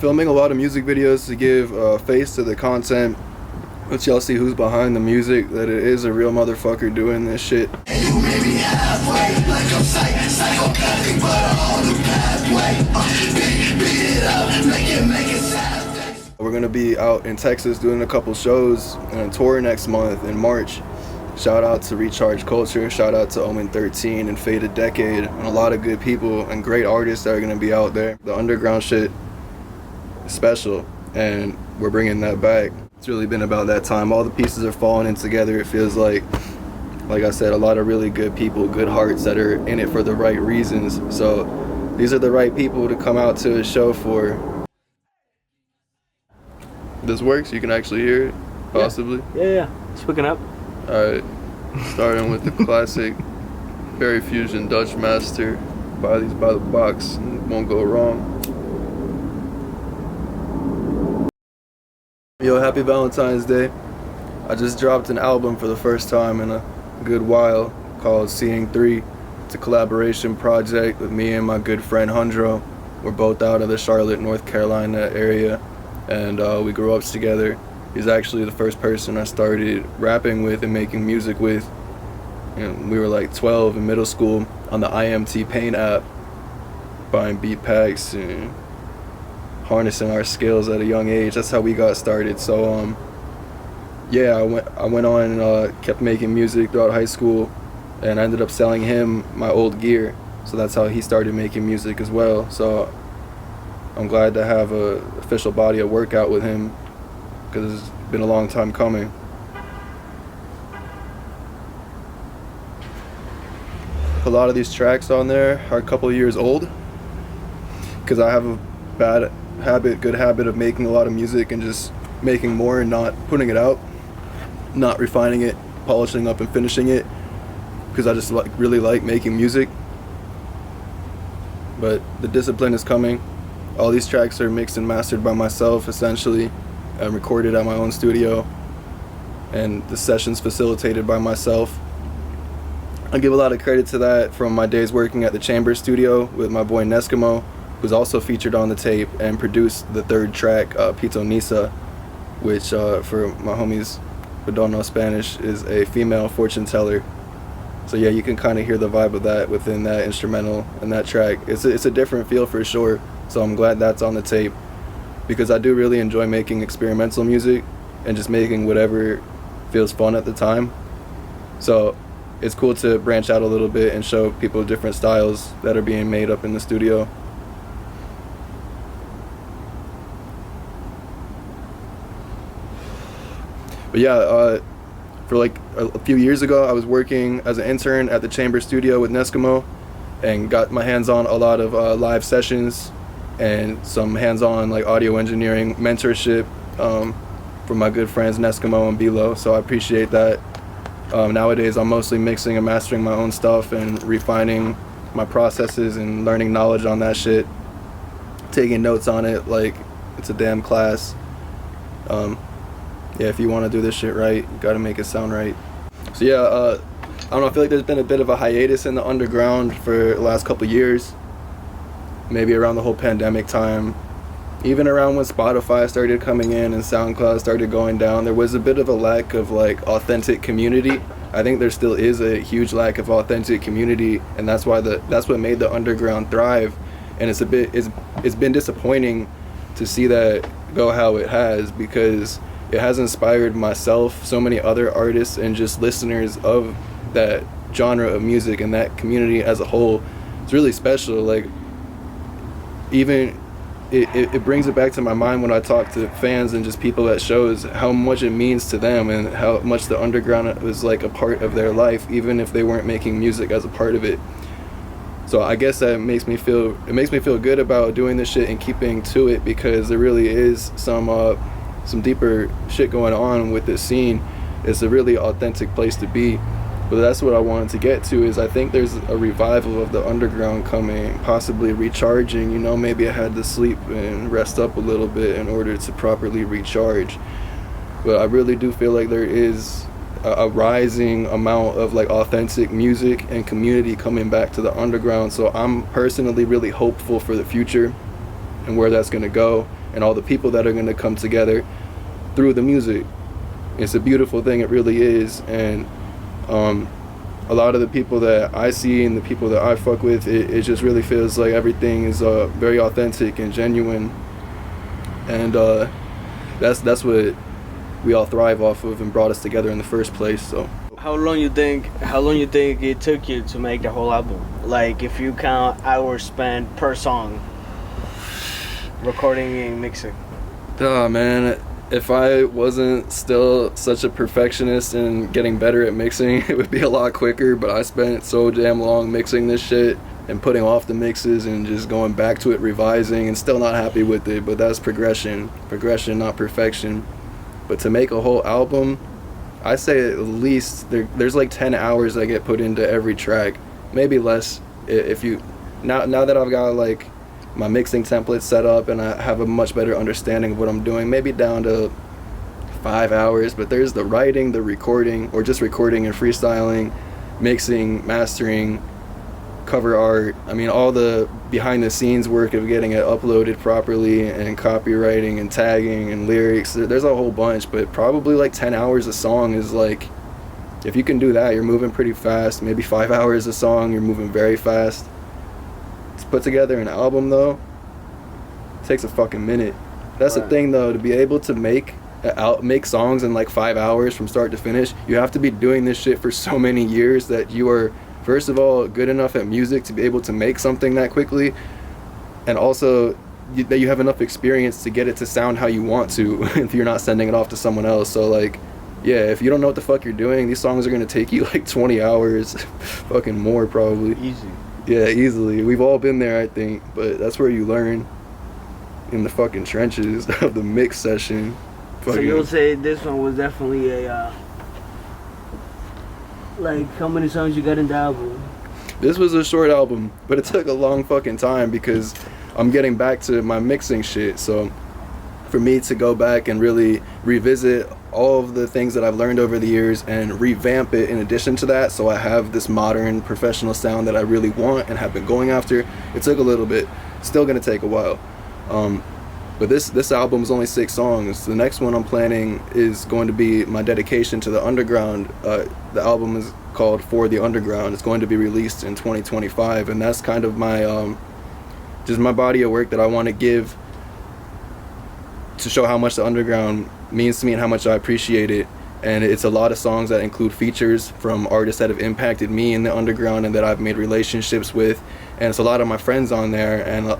filming a lot of music videos to give face to the content. Let y'all see who's behind the music, that it is a real motherfucker doing this shit. You may be halfway, like I'm psychopathic, but on the pathway. Beat it up, make it sad. We're gonna be out in Texas doing a couple shows and a tour next month in March. Shout out to Recharge Culture, shout out to Omen 13 and Faded Decade, and a lot of good people and great artists that are gonna be out there. The underground shit is special, and we're bringing that back. It's really been about that time. All the pieces are falling in together. It feels like I said, a lot of really good people, good hearts that are in it for the right reasons. So these are the right people to come out to a show for. This works? You can actually hear it, possibly? Yeah. It's hooking up. Alright, starting with the classic Berry Fusion Dutch Master. Buy these by the box, won't go wrong. Yo, happy Valentine's Day. I just dropped an album for the first time in a good while called Seeing 3. It's a collaboration project with me and my good friend Hundro. We're both out of the Charlotte, North Carolina area, and we grew up together. He's actually the first person I started rapping with and making music with. And we were like 12 in middle school on the IMT Paint app, buying beat packs and harnessing our skills at a young age. That's how we got started. So yeah, I went on and kept making music throughout high school, and I ended up selling him my old gear. So that's how he started making music as well. So I'm glad to have a official body of work out with him, because it's been a long time coming. A lot of these tracks on there are a couple of years old, because I have a good habit of making a lot of music and just making more and not putting it out, not refining it, polishing up and finishing it, because I just really like making music. But the discipline is coming. All these tracks are mixed and mastered by myself, essentially, and recorded at my own studio, and the sessions facilitated by myself. I give a lot of credit to that from my days working at the Chamber Studio with my boy Neskimo, who's also featured on the tape and produced the third track, Pito Nisa, which for my homies who don't know Spanish is a female fortune teller. So yeah, you can kind of hear the vibe of that within that instrumental and that track. It's a different feel for sure, so I'm glad that's on the tape, because I do really enjoy making experimental music and just making whatever feels fun at the time. So it's cool to branch out a little bit and show people different styles that are being made up in the studio. But yeah, for like a few years ago, I was working as an intern at the Chamber Studio with Neskimo, and got my hands on a lot of live sessions and some hands-on like audio engineering mentorship from my good friends Neskimo and Bilo. So I appreciate that. Nowadays, I'm mostly mixing and mastering my own stuff and refining my processes and learning knowledge on that shit, taking notes on it like it's a damn class. Yeah, if you want to do this shit right, you gotta make it sound right. So yeah, I don't know, I feel like there's been a bit of a hiatus in the underground for the last couple years. Maybe around the whole pandemic time, even around when Spotify started coming in and SoundCloud started going down, there was a bit of a lack of like authentic community. I think there still is a huge lack of authentic community, and that's what made the underground thrive. And it's been disappointing to see that go how it has, because it has inspired myself, so many other artists, and just listeners of that genre of music and that community as a whole. It's really special. Like, even it brings it back to my mind when I talk to fans and just people at shows, how much it means to them and how much the underground was like a part of their life, even if they weren't making music as a part of it. So I guess that makes me feel good about doing this shit and keeping to it, because there really is some deeper shit going on with this scene. It's a really authentic place to be. But that's what I wanted to get to, is I think there's a revival of the underground coming, possibly recharging. You know, maybe I had to sleep and rest up a little bit in order to properly recharge. But I really do feel like there is a rising amount of like authentic music and community coming back to the underground. So I'm personally really hopeful for the future and where that's going to go. and all the people that are going to come together through the music. It's a beautiful thing, it really is. And a lot of the people that I see and the people that I fuck with, it just really feels like everything is very authentic and genuine, and that's what we all thrive off of and brought us together in the first place. So how long you think it took you to make the whole album? Like, if you count hours spent per song recording and mixing. Oh man, if I wasn't still such a perfectionist and getting better at mixing, it would be a lot quicker. But I spent so damn long mixing this shit and putting off the mixes and just going back to it, revising, and still not happy with it. But that's progression, not perfection. But to make a whole album, I say at least there's like 10 hours that get put into every track, maybe less. If you now that I've got like my mixing template set up and I have a much better understanding of what I'm doing, maybe down to 5 hours. But there's the writing, the recording, or just recording and freestyling, mixing, mastering, cover art. I mean, all the behind the scenes work of getting it uploaded properly, and copywriting and tagging and lyrics. There's a whole bunch, but probably like 10 hours a song is like, if you can do that, you're moving pretty fast. Maybe 5 hours a song, you're moving very fast. To put together an album though, it takes a fucking minute. That's the thing though, to be able to make songs in like 5 hours from start to finish, you have to be doing this shit for so many years that you are, first of all, good enough at music to be able to make something that quickly, and also that you have enough experience to get it to sound how you want to if you're not sending it off to someone else. So like, yeah, if you don't know what the fuck you're doing, these songs are gonna take you like 20 hours, fucking more probably. Easy. Yeah, easily. We've all been there, I think, but that's where you learn, in the fucking trenches of the mix session. So you'll say this one was definitely a like, how many songs you got in the album? This was a short album, but it took a long fucking time because I'm getting back to my mixing shit. So for me to go back and really revisit all of the things that I've learned over the years and revamp it in addition to that, so I have this modern professional sound that I really want and have been going after, it took a little bit. Still gonna take a while. But this album is only 6 songs. The next one I'm planning is going to be my dedication to the underground. The album is called For the Underground. It's going to be released in 2025, and that's kind of my just my body of work that I want to give to show how much the underground means to me and how much I appreciate it. And it's a lot of songs that include features from artists that have impacted me in the underground and that I've made relationships with, and it's a lot of my friends on there, and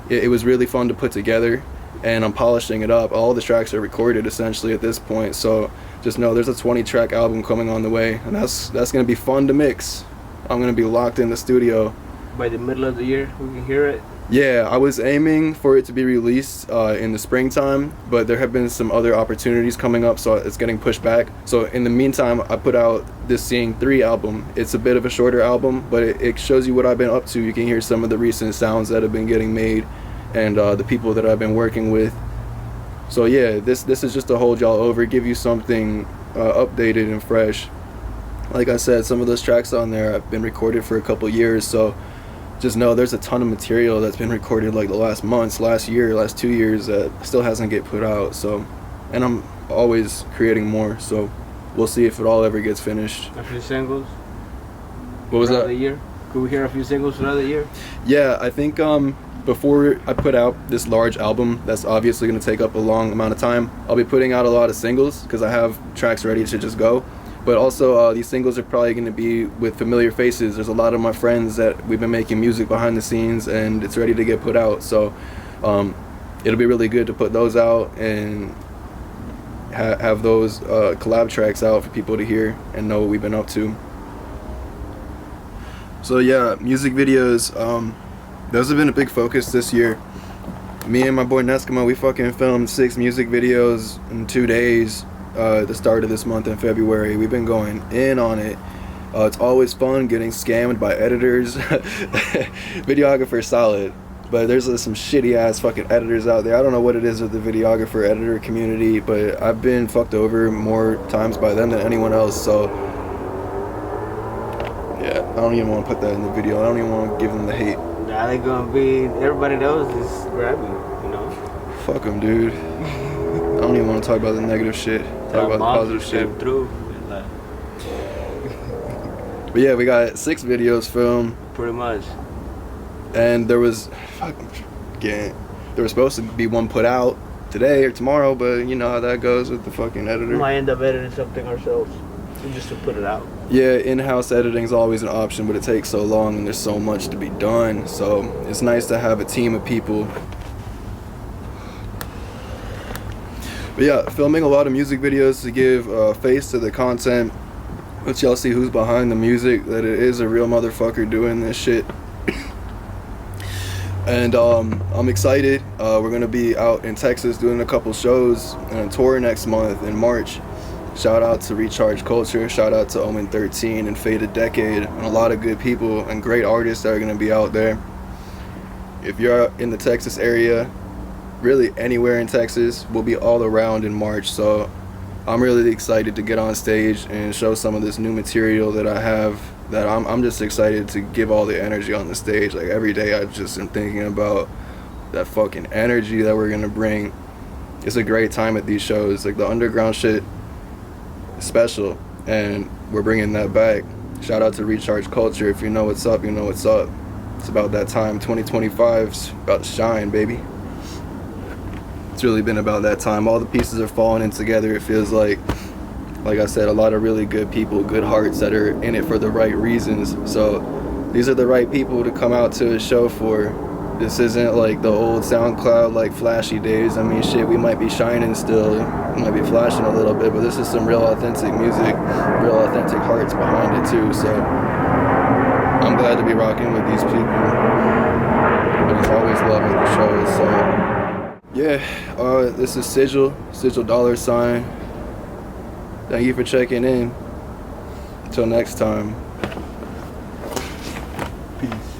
it was really fun to put together, and I'm polishing it up. All the tracks are recorded essentially at this point, so just know there's a 20-track album coming on the way, and that's gonna be fun to mix. I'm gonna be locked in the studio. By the middle of the year, we can hear it? Yeah, I was aiming for it to be released in the springtime, but there have been some other opportunities coming up, so it's getting pushed back. So in the meantime, I put out this Seeing 3 album. It's a bit of a shorter album, but it shows you what I've been up to. You can hear some of the recent sounds that have been getting made and the people that I've been working with. So yeah, this is just to hold y'all over, give you something updated and fresh. Like I said, some of those tracks on there have been recorded for a couple years, so just know there's a ton of material that's been recorded like the last months, last year, last 2 years that still hasn't get put out. So, and I'm always creating more, so we'll see if it all ever gets finished. A few singles? What was that? The year? Could we hear a few singles for another year? Yeah, I think before I put out this large album that's obviously going to take up a long amount of time, I'll be putting out a lot of singles because I have tracks ready to just go. But also these singles are probably going to be with familiar faces. There's a lot of my friends that we've been making music behind the scenes, and it's ready to get put out. So it'll be really good to put those out and have those collab tracks out for people to hear and know what we've been up to. So yeah, music videos, those have been a big focus this year. Me and my boy Neskimo, we fucking filmed 6 music videos in 2 days. The start of this month in February. We've been going in on it. It's always fun getting scammed by editors. Videographer solid, but there's some shitty ass fucking editors out there. I don't know what it is with the videographer editor community, but I've been fucked over more times by them than anyone else. So yeah, I don't even want to put that in the video. I don't even want to give them the hate. Nah, they gonna be, everybody knows is grabbing, you know. Fuck them, dude. I don't even want to talk about the negative shit. Talk about the positive shit. Through. Like, But yeah, we got 6 videos filmed, pretty much. and there was there was supposed to be one put out today or tomorrow, but you know how that goes with the fucking We editor. might end up editing something ourselves just to put it out. Yeah, in-house editing is always an option, but it takes so long and there's so much to be done. So it's nice to have a team of people. But yeah, filming a lot of music videos to give face to the content. Let y'all see who's behind the music, that it is a real motherfucker doing this shit. And I'm excited. We're gonna be out in Texas doing a couple shows and a tour next month in March. Shout out to Recharge Culture, shout out to Omen 13 and Faded Decade, and a lot of good people and great artists that are gonna be out there. If you're in the Texas area, really anywhere in Texas, we'll be all around in March. So I'm really excited to get on stage and show some of this new material that I have, that I'm just excited to give all the energy on the stage. Like every day I just am thinking about that fucking energy that we're gonna bring. It's a great time at these shows. Like the underground shit is special and we're bringing that back. Shout out to Recharge Culture. If you know what's up, you know what's up. It's about that time. 2025's about to shine, baby. It's really been about that time. All the pieces are falling in together. It feels like I said, a lot of really good people, good hearts that are in it for the right reasons. So these are the right people to come out to a show for. This isn't like the old SoundCloud like flashy days. I mean shit, we might be shining still, we might be flashing a little bit, but this is some real authentic music, real authentic hearts behind it too. So I'm glad to be rocking with these people, but it's always love at the shows. So yeah, this is Sigil $. Thank you for checking in. Until next time. Peace.